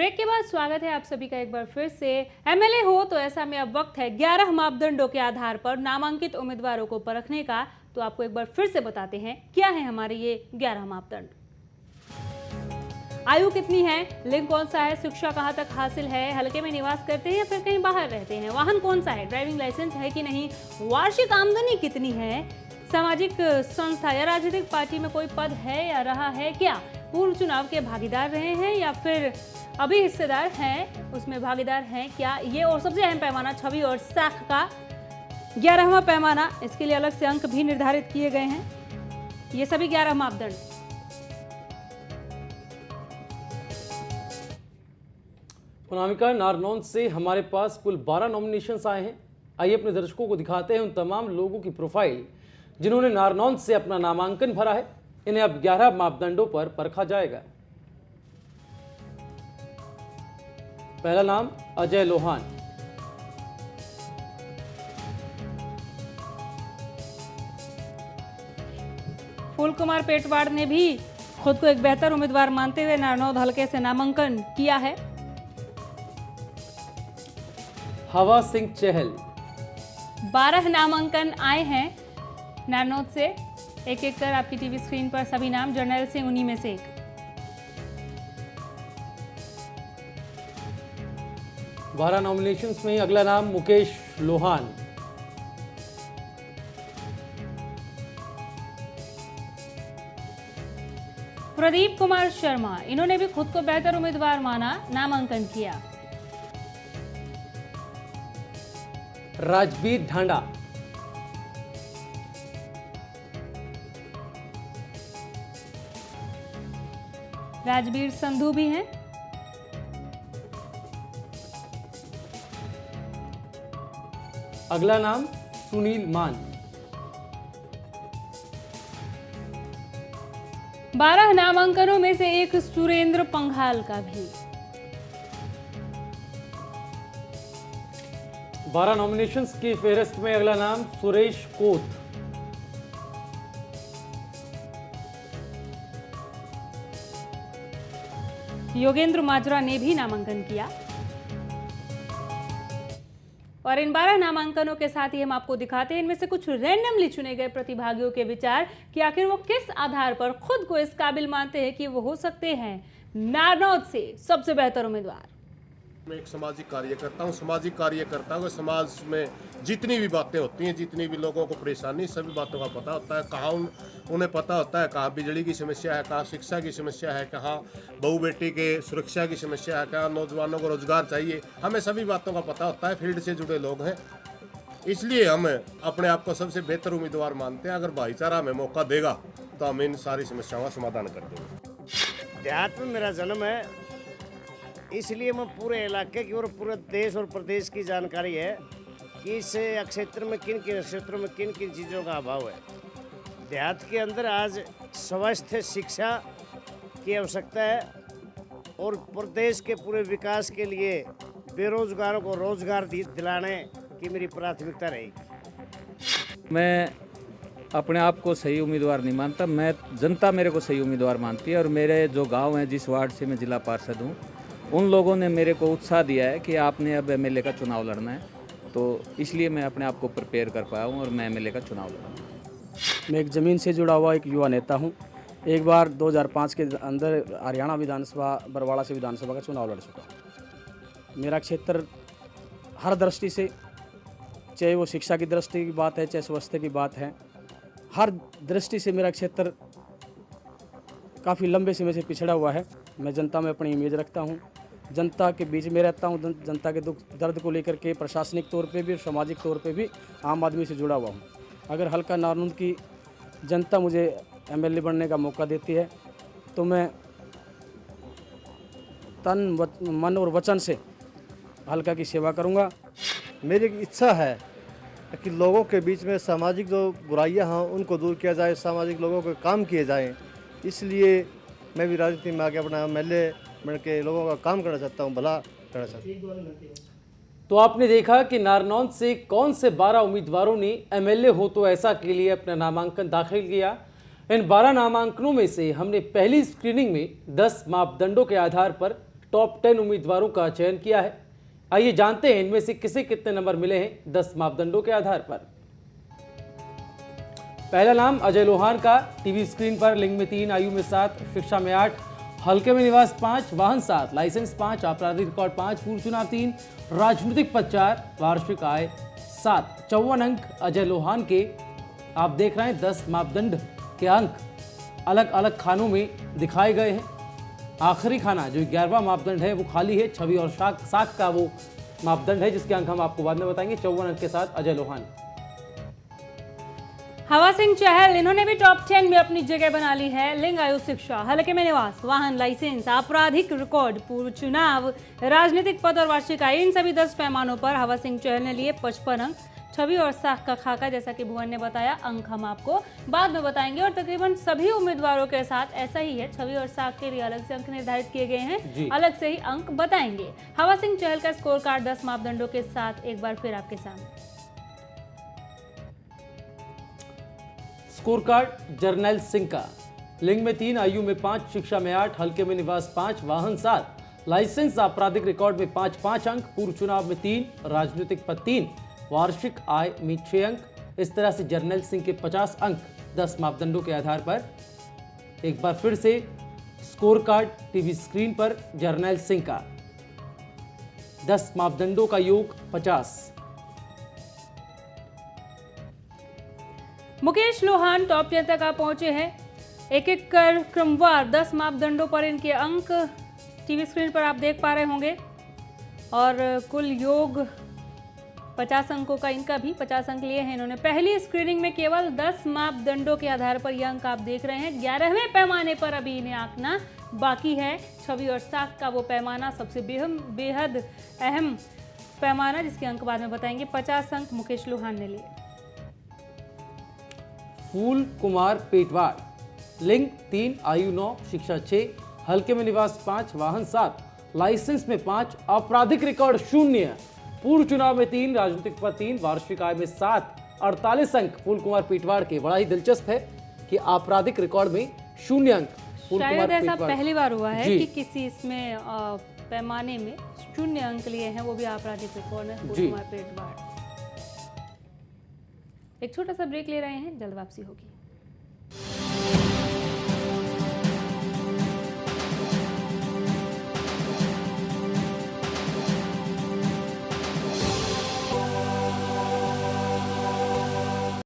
Break के बाद स्वागत है आप सभी का एक बार फिर से। एमएलए हो तो ऐसा में अब वक्त है 11 मापदंडों के आधार पर नामांकित उम्मीदवारों को परखने का। तो आपको एक बार फिर से बताते हैं क्या है हमारे ये 11 मापदंड। आयु कितनी है, लिंग कौन सा है, शिक्षा कहाँ तक हासिल है, हलके में निवास करते हैं या फिर कहीं बाहर रहते हैं, वाहन कौन सा है, ड्राइविंग लाइसेंस है कि नहीं, वार्षिक आमदनी कितनी है, सामाजिक संस्था या राजनीतिक पार्टी में कोई पद है या रहा है क्या, पूर्व चुनाव के भागीदार रहे हैं या फिर अभी हिस्सेदार हैं उसमें भागीदार हैं क्या, ये और सबसे अहम पैमाना छवि और साख का 11वां पैमाना। इसके लिए अलग से अंक भी निर्धारित किए गए हैं। ये सभी 11 मापदंड। अनामिका, नारनौंद से हमारे पास कुल 12 नॉमिनेशंस आए हैं। आइए अपने दर्शकों को दिखाते हैं उन तमाम लोगों की प्रोफाइल जिन्होंने नारनौंद से अपना नामांकन भरा है। इन्हें अब 11 मापदंडों पर परखा जाएगा। पहला नाम अजय लोहान। फूल कुमार पेटवाड़ ने भी खुद को एक बेहतर उम्मीदवार मानते हुए नारनौंद हलके से नामांकन किया है। हवा सिंह चहल। 12 नामांकन आए हैं नारनौंद से। एक एक कर आपकी टीवी स्क्रीन पर सभी नाम, जर्नल से उन्हीं में से एक। बारह नॉमिनेशंस में अगला नाम मुकेश लोहान। प्रदीप कुमार शर्मा, इन्होंने भी खुद को बेहतर उम्मीदवार माना, नामांकन किया। राजवीर ढांडा। राजवीर संधू भी हैं। अगला नाम सुनील मान। 12 नामांकनों में से एक सुरेंद्र पंघाल का भी। 12 नॉमिनेशंस की फेहरिस्त में अगला नाम सुरेश कोत। योगेंद्र माजरा ने भी नामांकन किया। और इन 12 नामांकनों के साथ ही हम आपको दिखाते हैं इनमें से कुछ रैंडमली चुने गए प्रतिभागियों के विचार कि आखिर वो किस आधार पर खुद को इस काबिल मानते हैं कि वो हो सकते हैं नारनौंद से सबसे बेहतर उम्मीदवार। मैं एक सामाजिक कार्यकर्ता हूँ। सामाजिक कार्यकर्ता हूँ। समाज में जितनी भी बातें होती हैं, जितनी भी लोगों को परेशानी, सभी बातों का पता होता है। कहाँ उन्हें पता होता है कहाँ बिजली की समस्या है, कहाँ शिक्षा की समस्या है, कहाँ बहू बेटी के सुरक्षा की समस्या है, कहाँ नौजवानों को रोजगार चाहिए। हमें सभी बातों का पता होता है। फील्ड से जुड़े लोग हैं, इसलिए हम अपने आप को सबसे बेहतर उम्मीदवार मानते हैं। अगर भाईचारा हमें मौका देगा तो हम इन सारी समस्याओं का समाधान कर देंगे। देहात में मेरा जन्म है, इसलिए मैं पूरे इलाके की और पूरे देश और प्रदेश की जानकारी है कि इस क्षेत्र में किन किन क्षेत्रों में किन किन चीज़ों का अभाव है। देहात के अंदर आज स्वास्थ्य शिक्षा की आवश्यकता है और प्रदेश के पूरे विकास के लिए बेरोजगारों को रोजगार दिलाने की मेरी प्राथमिकता रहेगी। मैं अपने आप को सही उम्मीदवार नहीं मानता, मैं जनता मेरे को सही उम्मीदवार मानती है। और मेरे जो गांव हैं, जिस वार्ड से मैं जिला पार्षद हूं, उन लोगों ने मेरे को उत्साह दिया है कि आपने अब एमएलए का चुनाव लड़ना है, तो इसलिए मैं अपने आप को प्रिपेयर कर पाया हूं और मैं एमएलए का चुनाव लड़ूंगा। मैं एक ज़मीन से जुड़ा हुआ एक युवा नेता हूं। एक बार 2005 के अंदर हरियाणा विधानसभा बरवाड़ा से विधानसभा का चुनाव लड़ चुका हूं। मेरा क्षेत्र हर दृष्टि से, चाहे वो शिक्षा की दृष्टि की बात है, चाहे स्वास्थ्य की बात है, हर दृष्टि से मेरा क्षेत्र काफ़ी लंबे समय से पिछड़ा हुआ है। मैं जनता में अपनी इमेज रखता हूं, जनता के बीच में रहता हूं, जनता के दुख दर्द को लेकर के प्रशासनिक तौर पे भी और सामाजिक तौर पे भी आम आदमी से जुड़ा हुआ हूं। अगर हल्का नारनौंद की जनता मुझे एमएलए बनने का मौका देती है तो मैं तन मन और वचन से हल्का की सेवा करूंगा। मेरी इच्छा है कि लोगों के बीच में सामाजिक जो बुराइयां हैं उनको दूर किया जाए, सामाजिक लोगों के काम किए जाएं। इसलिए मैं भी राजनीति में आके अपना एमएलए बन के लोगों का काम करना चाहता हूं, भला करना चाहता हूं। तो आपने देखा कि नारनौंद से कौन से 12 उम्मीदवारों ने एमएलए हो तो ऐसा के लिए अपना नामांकन दाखिल किया। इन 12 नामांकनों में से हमने पहली स्क्रीनिंग में 10 मापदंडों के आधार पर टॉप 10 उम्मीदवारों का चयन किया है। आइए जानते हैं इनमें से किसे कितने नंबर मिले हैं 10 मापदंडों के आधार पर। पहला नाम अजय लोहान का, टीवी स्क्रीन पर लिंग में 3, आयु में 7, शिक्षा में 8, हल्के में निवास 5, वाहन 7, लाइसेंस 5, आपराधिक रिकॉर्ड 5, पूर्व चुनाव 3, राजनीतिक पद 4, वार्षिक आय 7। 54 अंक अजय लोहान के आप देख रहे हैं। 10 मापदंड के अंक अलग अलग खानों में दिखाए गए हैं। आखिरी खाना जो 11वां मापदंड है वो खाली है। छवि और साख का वो मापदंड है जिसके अंक हम आपको बाद में बताएंगे। 54 अंक के साथ अजय लोहान। हवा सिंह चहल, इन्होंने भी टॉप 10 में अपनी जगह बना ली है। लिंग, आयु, शिक्षा, हल्के में निवास, वाहन, लाइसेंस, आपराधिक रिकॉर्ड, पूर्व चुनाव, राजनीतिक पद और वार्षिक आय, इन सभी 10 पैमानों पर हवा सिंह चहल ने लिए 55 अंक। छवि और साख का खाका, जैसा कि भुवन ने बताया, अंक हम आपको बाद में बताएंगे। और तकरीबन सभी उम्मीदवारों के साथ ऐसा ही है। छवि और साख के लिए अलग से अंक निर्धारित किए गए हैं, अलग से ही अंक बताएंगे। हवा सिंह चहल का स्कोर कार्ड 10 मापदंडों के साथ एक बार फिर आपके सामने। स्कोर कार्ड जर्नैल सिंह का, लिंग में 3, आयु में 5, शिक्षा में 8, हल्के में निवास 5, वाहन 7, लाइसेंस, आपराधिक रिकॉर्ड में 5 अंक, पूर्व चुनाव में 3, राजनीतिक पद 3, वार्षिक आय में 6 अंक। इस तरह से जर्नैल सिंह के 50 अंक 10 मापदंडों के आधार पर। एक बार फिर से स्कोर कार्ड टीवी स्क्रीन पर जर्नैल सिंह का 10 मापदंडों का योग 50। मुकेश लोहान टॉप 10 तक आप पहुंचे हैं। एक एक कर क्रमवार 10 मापदंडों पर इनके अंक टीवी स्क्रीन पर आप देख पा रहे होंगे। और कुल योग 50 अंकों का इनका भी 50 अंक लिए हैं इन्होंने। पहली स्क्रीनिंग में केवल 10 मापदंडों के आधार पर यह अंक आप देख रहे हैं। 11वें पैमाने पर अभी इन्हें आंकना बाकी है। छवि और साख का वो पैमाना सबसे बेहद अहम पैमाना, जिसके अंक बाद में बताएंगे। 50 अंक मुकेश लोहान ने लिए। फूल कुमार पेटवाड़, लिंग 3, आयु 9, शिक्षा 6, हल्के में निवास 5, वाहन 7, लाइसेंस में 5, आपराधिक रिकॉर्ड 0, पूर्व चुनाव में 3, राजनीतिक पद 3, वार्षिक आय में 7, 48 अंक फूल कुमार पेटवाड़ के। बड़ा ही दिलचस्प है कि आपराधिक रिकॉर्ड में 0 अंक फूल कुमार शायद ऐसा पेटवाड़। पहली बार हुआ है कि किसी इसमें पैमाने में 0 अंक लिए हैं, वो भी आपराधिक रिकॉर्ड में फूल कुमार पेटवाड़। एक छोटा सा ब्रेक ले रहे हैं, जल्द वापसी होगी।